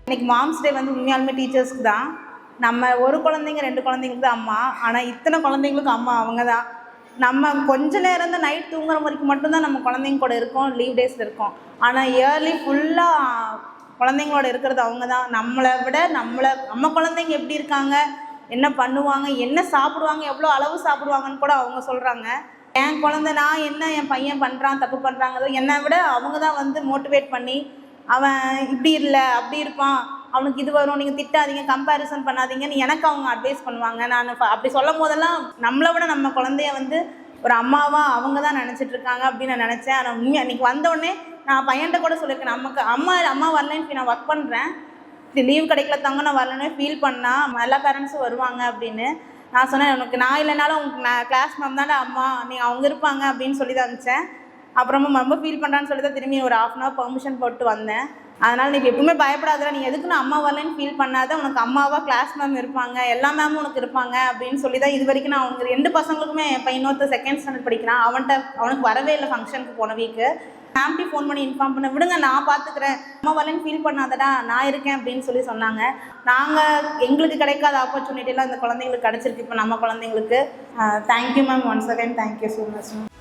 இன்னைக்கு மாம்ஸ் டே வந்து உண்மையாலுமே டீச்சர்ஸ்க்கு தான். நம்ம ஒரு குழந்தைங்க 2 குழந்தைங்களுக்கு தான் அம்மா, ஆனால் இத்தனை குழந்தைங்களுக்கு அம்மா அவங்க தான். நம்ம கொஞ்ச நேரம் தான் நைட் தூங்குற வரைக்கும் மட்டும்தான் நம்ம குழந்தைங்க கூட இருக்கோம், லீவ் டேஸில் இருக்கோம். ஆனால் இயர்லி ஃபுல்லாக குழந்தைங்களோட இருக்கிறது அவங்க தான். நம்மளை விட நம்ம குழந்தைங்க எப்படி இருக்காங்க, என்ன பண்ணுவாங்க, என்ன சாப்பிடுவாங்க, எவ்வளோ அளவு சாப்பிடுவாங்கன்னு கூட அவங்க சொல்கிறாங்க. என் குழந்தை நான் என்ன என் பையன் பண்ணுறான் தப்பு பண்ணுறாங்க என்னை விட அவங்க தான் வந்து மோட்டிவேட் பண்ணி அவன் இப்படி இல்லை அப்படி இருப்பான், அவனுக்கு இது வரும், நீங்கள் திட்டாதீங்க, கம்பேரிசன் பண்ணாதீங்கன்னு எனக்கு அவங்க அட்வைஸ் பண்ணுவாங்க. நான் அப்படி சொல்லும் போதெல்லாம் நம்மளை விட நம்ம குழந்தைய வந்து ஒரு அம்மாவாக அவங்க தான் நினச்சிட்ருக்காங்க அப்படின்னு நான் நினச்சேன். ஆனால் உண்மையாக அன்றைக்கி வந்தோடனே நான் பையன்கிட்ட கூட சொல்லியிருக்கேன், நமக்கு அம்மா வரலன்னு நான் ஒர்க் பண்ணுறேன், லீவ் கிடைக்கல தங்க நான் வரலன்னு ஃபீல் பண்ணால் எல்லா பேரண்ட்ஸும் வருவாங்க அப்படின்னு நான் சொன்னேன். உனக்கு நான் இல்லைனாலும் உங்களுக்கு நான் கிளாஸ் மேம் தானே அம்மா, நீங்கள் அவங்க இருப்பாங்க அப்படின்னு சொல்லி தான் இருந்துச்சேன். அப்புறமா ரொம்ப ஃபீல் பண்ணுறான்னு சொல்லி தான் திரும்பி ஒரு 1/2 hour பர்மிஷன் போட்டு வந்தேன். அதனால் நீ எப்பவுமே பயப்படாத, நீ எதுக்கு நான் அம்மா வரலன்னு ஃபீல் பண்ணாத, உனக்கு அம்மாவாக கிளாஸ் மேம் இருப்பாங்க, எல்லா மேமும் உனக்கு இருப்பாங்க அப்படின்னு சொல்லி தான் இது வரைக்கும் நான் அவனுக்கு 2 பசங்களுக்குமே இப்போ இன்னொருத்தர் 2nd standard படிக்கிறான், அவனுக்கு வரவே இல்லை ஃபங்க்ஷனுக்கு போன வீக்கு. ஃபேமிலி ஃபோன் பண்ணி இன்ஃபார்ம் பண்ண விடுங்க நான் பார்த்துக்கிறேன், அம்மா வரலன்னு ஃபீல் பண்ணாதடா நான் இருக்கேன் அப்படின்னு சொல்லி சொன்னாங்க. நாங்கள் எங்களுக்கு கிடைக்காத ஆப்பர்ச்சுனிட்டிலாம் இந்த குழந்தைங்களுக்கு கிடச்சிருக்கு இப்போ நம்ம குழந்தைங்களுக்கு. Thank you ma'am, once again thank you so much ma'am.